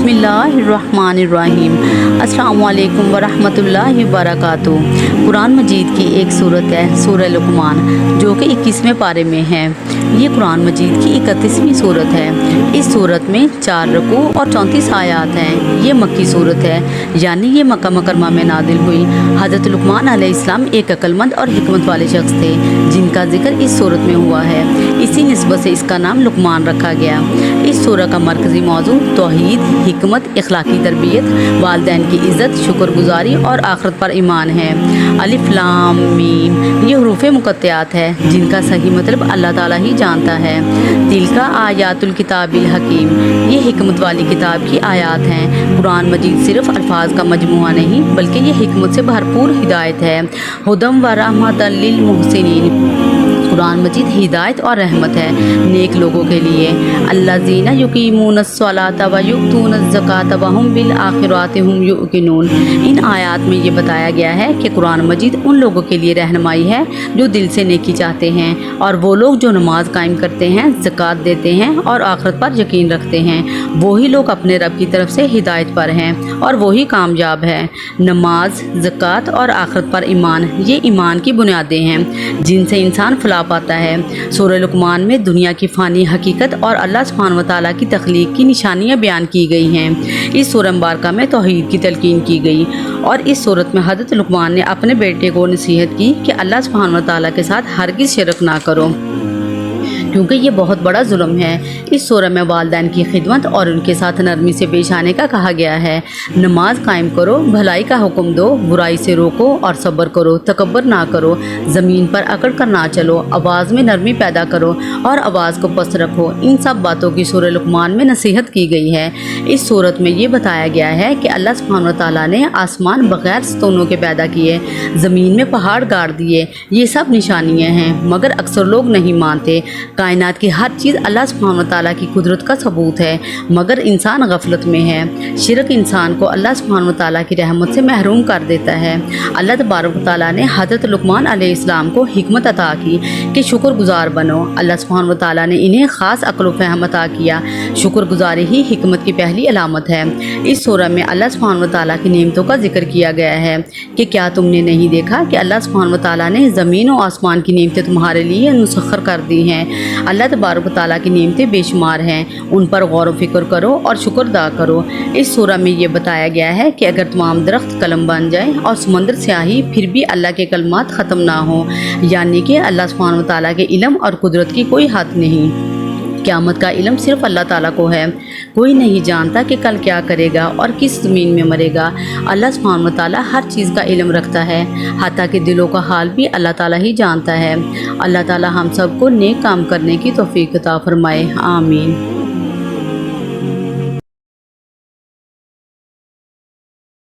बिस्मिल्लाहिर्रहमानिर्रहीम। अस्सलामु अलैकुम वरहमतुल्लाहि वबरकातुहू। कुरान मजीद की एक सूरत है सूरह लुक़मान, जो कि 21वें पारे में है। ये कुरान मजीद की 31वीं सूरत है। इस सूरत में 4 रुकू और 34 आयात हैं। ये मक्की सूरत है, यानी ये मक्का मुकरमा में नादिल हुई। हज़रत लुक़मान अलैहिस्सलाम एक अक्लमंद और हिकमत वाले शख्स थे, जिनका जिक्र इस सूरत में हुआ है। इसी निस्बत से इसका नाम लुक़मान रखा गया। इस सूरह का मरकज़ी मौजू तौहीद, हिकमत, इखलाकी तरबियत, वालिदैन की इज़्ज़त, शुक्रगुजारी और आखिरत पर ईमान है। अलिफ लाम मीम ये हुरूफ़े मुक़त्तआत है, जिनका सही मतलब अल्लाह ताला ही जानता है। तिलका आयातुल किताबिल हकीम ये हिकमत वाली किताब की आयात हैं। कुरान मजीद सिर्फ़ अल्फाज का मजमुआ नहीं, बल्कि ये हिकमत से भरपूर हिदायत है। हुदम व रहमतल लिल मुहसिनीन कुरान मजीद हिदायत और रहमत है नेक लोगों के लिए। अल्लज़ीना युक़ीमूनस्सलाता व युअतूनज़्ज़काता व हुम बिल आखिराति हुम युक़िनून। इन आयात में ये बताया गया है कि कुरान मजीद उन लोगों के लिए रहनुमाई है जो दिल से नेकी चाहते हैं, और वो लोग जो नमाज कायम करते हैं, ज़कात देते हैं और आखिरत पर यकीन रखते हैं, वही लोग अपने रब की तरफ से हिदायत पर हैं और वही कामयाब है। नमाज, ज़कात और आखिरत पर ईमान ये ईमान की बुनियादें हैं, जिनसे इंसान फलाह पाता है। सूरह लुक़मान में दुनिया की फ़ानी हकीकत और अल्लाह सुब्हानहू व तआला की तख्लीक की निशानियाँ बयान की गई हैं। इस सूरह मुबारका में तौहीद की तलकीन की गई, और इस सूरत में हज़रत लुक़मान ने अपने बेटे को नसीहत की कि अल्लाह सुब्हानहू व तआला के साथ हरगिज़ शिरक ना करो, क्योंकि ये बहुत बड़ा जुल्म है। इस सूरह में वालिदैन की खिदमत और उनके साथ नरमी से पेश आने का कहा गया है। नमाज कायम करो, भलाई का हुक्म दो, बुराई से रोको और सब्र करो, तकब्बर ना करो, ज़मीन पर अकड़ कर ना चलो, आवाज़ में नरमी पैदा करो और आवाज़ को पस्त रखो। इन सब बातों की सूरह लुक़मान में नसीहत की गई है। इस सूरत में ये बताया गया है कि अल्लाह सुब्हानहू व तआला ने आसमान बग़ैर स्तूनों के पैदा किए, ज़मीन में पहाड़ गाड़ दिए। ये सब निशानियाँ हैं, मगर अक्सर लोग नहीं मानते। कायनात की हर चीज़ अल्लाह सुब्हानहू व तआला की कुदरत का सबूत है, मगर इंसान गफलत में है। शिरक इंसान को अल्लाह सुब्हानहू व तआला की रहमत से महरूम कर देता है। अल्लाह तबारक व तआला ने हज़रत लुक़मान अलैहिस्सलाम को हिकमत अता की कि शुक्रगुजार बनो। अल्लाह सुब्हानहू व तआला ने इन्हें ख़ास अक़्ल व फ़हम अता किया। शुक्रगुजारी ही हिकमत की पहली अलामत है। इस सूरह में अल्लाह सुब्हानहू व तआला की नेमतों का जिक्र किया गया है कि क्या तुमने नहीं देखा कि अल्लाह सुब्हानहू व तआला ने ज़मीन और आसमान की नेमतें तुम्हारे लिए मुसख्खर कर दी हैं। अल्लाह तबारक व तआला की नेमतें बेशुमार हैं, उन पर गौर व फिक्र करो और शुक्र अदा करो। इस सूरह में ये बताया गया है कि अगर तमाम दरख्त कलम बन जाए और समंदर स्याही, फिर भी अल्लाह के कलमात ख़त्म ना हो, यानी कि अल्लाह सुब्हानहू व तआला के इल्म और कुदरत की कोई हद नहीं। क़यामत का इल्म सिर्फ़ अल्लाह ताला को है। कोई नहीं जानता कि कल क्या करेगा और किस ज़मीन में मरेगा। अल्लाह सुब्हानहू व तआला हर चीज़ का इल्म रखता है, हत्ता कि दिलों का हाल भी अल्लाह ताला ही जानता है। अल्लाह ताला हम सबको नेक काम करने की तौफ़ीक़ अता फ़रमाए। आमीन।